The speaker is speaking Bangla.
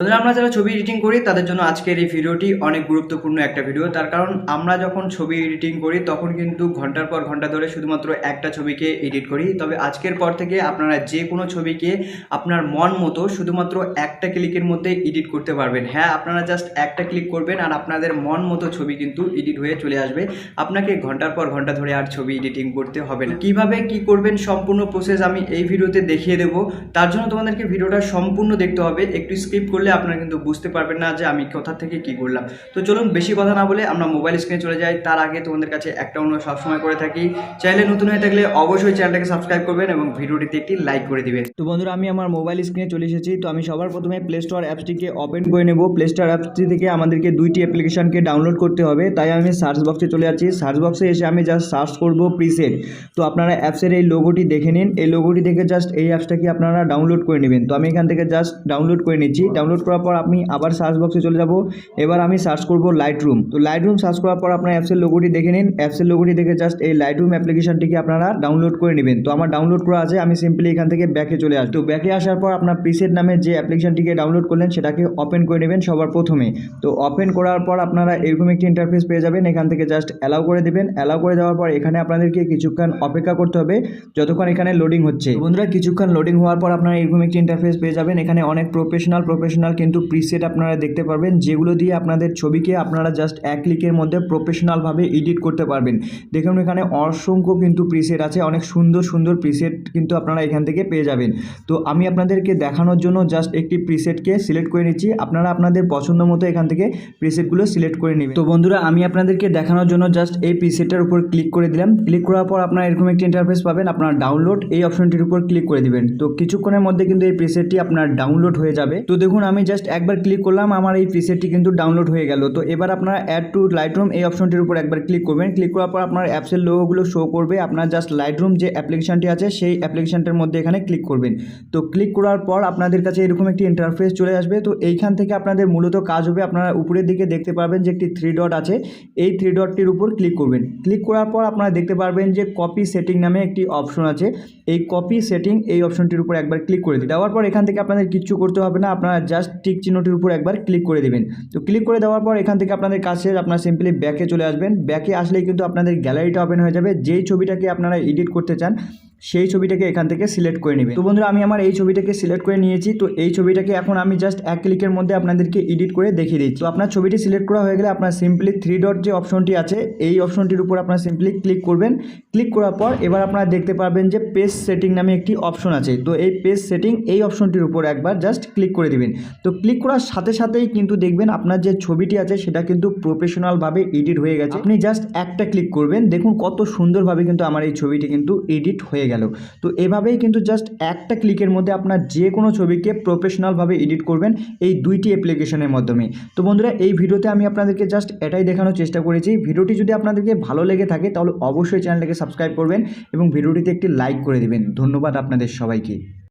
বন্ধুরা, আমরা যারা ছবি এডিটিং করি তাদের জন্য আজকের এই ভিডিওটি অনেক গুরুত্বপূর্ণ একটা ভিডিও। তার কারণ আমরা যখন ছবি এডিটিং করি তখন কিন্তু ঘন্টার পর ঘন্টা ধরে শুধুমাত্র একটা ছবিকে এডিট করি। তবে আজকের পর থেকে আপনারা যে কোনো ছবিকে আপনার মন মতো শুধুমাত্র একটা ক্লিকের মধ্যে এডিট করতে পারবেন। হ্যাঁ, আপনারা জাস্ট একটা ক্লিক করবেন আর আপনাদের মন মতো ছবি কিন্তু এডিট হয়ে চলে আসবে। আপনাকে ঘন্টার পর ঘন্টা ধরে আর ছবি এডিটিং করতে হবে না। কিভাবে কি করবেন সম্পূর্ণ প্রসেস আমি এই ভিডিওতে দেখিয়ে দেবো। তার জন্য তোমাদেরকে ভিডিওটা সম্পূর্ণ দেখতে হবে। একটু স্কিপ করলে আপনারা কিন্তু বুঝতে পারবেন না যে আমি কোথা থেকে কি করলাম। তো চলুন বেশি কথা না বলে আমরা মোবাইল স্ক্রিনে চলে যাই। তার আগে তোমাদের কাছে একটা অনুরোধ সবসময় করে থাকি, চ্যানেলে নতুন হয়ে থাকলে অবশ্যই চ্যানেলটাকে সাবস্ক্রাইব করবেন এবং ভিডিওটিতে একটি লাইক করে দিবেন। তো বন্ধুরা, আমি আমার মোবাইল স্ক্রিনে চলে এসেছি। তো আমি সবার প্রথমে প্লে স্টোর অ্যাপসটিকে ওপেন করে নেব। প্লে স্টোর অ্যাপসটি থেকে আমাদেরকে দুইটি অ্যাপ্লিকেশনকে ডাউনলোড করতে হবে। তাই আমি সার্চ বক্সে চলে যাচ্ছি। সার্চ বক্সে এসে আমি জাস্ট সার্চ করব প্রিসেট। তো আপনারা অ্যাপসের এই লোগোটি দেখে নিন। এই লোগোটি দেখে জাস্ট এই অ্যাপসটাকে আপনারা ডাউনলোড করে নেবেন। তো আমি এখান থেকে জাস্ট ডাউনলোড করে নিচ্ছি। ডাউনলোড করার পর আমি আবার সার্চ বক্সে চলে যাব। এবার আমি সার্চ করব লাইটরুম। তো লাইটরুম সার্চ করার পর আপনার অ্যাপসের লোগোটি দেখে নিন। অ্যাপসের লোগোটি দেখে জাস্ট এই লাইটরুম অ্যাপ্লিকেশনটিকে আপনারা ডাউনলোড করে নেবেন। তো আমার ডাউনলোড করা আছে, আমি সিম্পলি এখান থেকে ব্যাকে চলে আসব। তো ব্যাকে আসার পর আপনার প্রিসেট নামে যে অ্যাপ্লিকেশনটিকে ডাউনলোড করলেন সেটাকে ওপেন করে নেবেন সবার প্রথমে। তো ওপেন করার পর আপনারা এরকম একটি ইন্টারফেস পেয়ে যাবেন। এখান থেকে জাস্ট অ্যালাউ করে দেবেন। অ্যালাউ করে দেওয়ার পর এখানে আপনাদেরকে কিছুক্ষণ অপেক্ষা করতে হবে যতক্ষণ এখানে লোডিং হচ্ছে। বন্ধুরা, কিছুক্ষণ লোডিং হওয়ার পর আপনারা এরকম একটি ইন্টারফেস পেয়ে যাবেন। এখানে অনেক প্রফেশনাল কিন্তু প্রিসেট আপনারা দেখতে পারবেন, যেগুলো দিয়ে আপনাদের ছবিকে আপনারা জাস্ট এক ক্লিকের মধ্যে প্রফেশনালভাবে এডিট করতে পারবেন। দেখুন এখানে অসংখ্য কিন্তু প্রিসেট আছে, অনেক সুন্দর প্রিসেট কিন্তু আপনারা এখান থেকে পেয়ে যাবেন। তো আমি আপনাদেরকে দেখানোর জন্য জাস্ট একটি প্রিসেটকে সিলেক্ট করে নিচ্ছি। আপনারা আপনাদের পছন্দ মতো এখান থেকে প্রিসেটগুলো সিলেক্ট করে নেবেন। তো বন্ধুরা, আমি আপনাদেরকে দেখানোর জন্য জাস্ট এই প্রিসেটটার উপর ক্লিক করে দিলাম। ক্লিক করার পর আপনারা এরকম একটি ইন্টারফেস পাবেন। আপনারা ডাউনলোড এই অপশনটির উপর ক্লিক করে দিবেন। তো কিছুক্ষণের মধ্যে কিন্তু এই প্রিসেটটি আপনার ডাউনলোড হয়ে যাবে। তো দেখুন আমি জাস্ট একবার ক্লিক করলাম, আমার এই প্রিসেটটি কিন্তু ডাউনলোড হয়ে গেল। তো এবার আপনারা অ্যাড টু লাইটরুম এই অপশনটির উপর একবার ক্লিক করবেন। ক্লিক করার পর আপনার অ্যাপসের লোগোগুলো শো করবে। আপনার জাস্ট লাইটরুম যে অ্যাপ্লিকেশনটি আছে সেই অ্যাপ্লিকেশনটার মধ্যে এখানে ক্লিক করবেন। তো ক্লিক করার পর আপনাদের কাছে এরকম একটি ইন্টারফেস চলে আসবে। তো এইখান থেকে আপনাদের মূলত কাজ হবে, আপনারা উপরের দিকে দেখতে পারবেন যে একটি থ্রি ডট আছে, এই থ্রি ডটটির উপর ক্লিক করবেন। ক্লিক করার পর আপনারা দেখতে পারবেন যে কপি সেটিং নামে একটি অপশন আছে। এই কপি সেটিং এই অপশনটির উপর একবার ক্লিক করে দিন। দেওয়ার পর এখান থেকে আপনাদের কিচ্ছু করতে হবে না, আপনারা জাস্ট টিক চিহ্নটির উপর একবার ক্লিক করে দেবেন। তো ক্লিক করে দেওয়ার পর এখান থেকে আপনাদের কাছে আপনারা সিম্পলি ব্যাকে চলে আসবেন। ব্যাকে আসলেই কিন্তু আপনাদের গ্যালারিটা ওপেন হয়ে যাবে। যেই ছবিটাকে আপনারা এডিট করতে চান সেই ছবিটাকে এখান থেকে সিলেক্ট করে নেবেন। তো বন্ধুরা, আমি আমার এই ছবিটাকে সিলেক্ট করে নিয়েছি। তো এই ছবিটাকে এখন আমি জাস্ট এক ক্লিকের মধ্যে আপনাদেরকে এডিট করে দেখিয়ে দিচ্ছি। তো আপনার ছবিটি সিলেক্ট করা হয়ে গেলে আপনার সিম্পলি থ্রি ডট যে অপশনটি আছে এই অপশনটির উপর আপনারা সিম্পলি ক্লিক করবেন। ক্লিক করার পর এবার আপনারা দেখতে পারবেন যে পেজ সেটিং নামে একটি অপশন আছে। তো এই পেজ সেটিং এই অপশনটির উপর একবার জাস্ট ক্লিক করে দিবেন। তো ক্লিক করার সাথে সাথেই কিন্তু দেখবেন আপনার যে ছবিটি আছে সেটা কিন্তু প্রফেশনালভাবে এডিট হয়ে গেছে। আপনি জাস্ট একটা ক্লিক করবেন, দেখুন কত সুন্দরভাবে কিন্তু আমার এই ছবিটি কিন্তু এডিট হয়ে গেল। তো এভাবেই কিন্তু জাস্ট একটা ক্লিকের মধ্যে আপনার যে কোনো ছবিকে প্রফেশনালভাবে এডিট করবেন এই দুইটি অ্যাপ্লিকেশনের মাধ্যমে। তো বন্ধুরা, এই ভিডিওতে আমি আপনাদেরকে জাস্ট এটাই দেখানোর চেষ্টা করেছি। ভিডিওটি যদি আপনাদেরকে ভালো লেগে থাকে তাহলে অবশ্যই চ্যানেলটাকে সাবস্ক্রাইব করবেন এবং ভিডিওটিতে একটি লাইক করে দেবেন। ধন্যবাদ আপনাদের সবাইকে।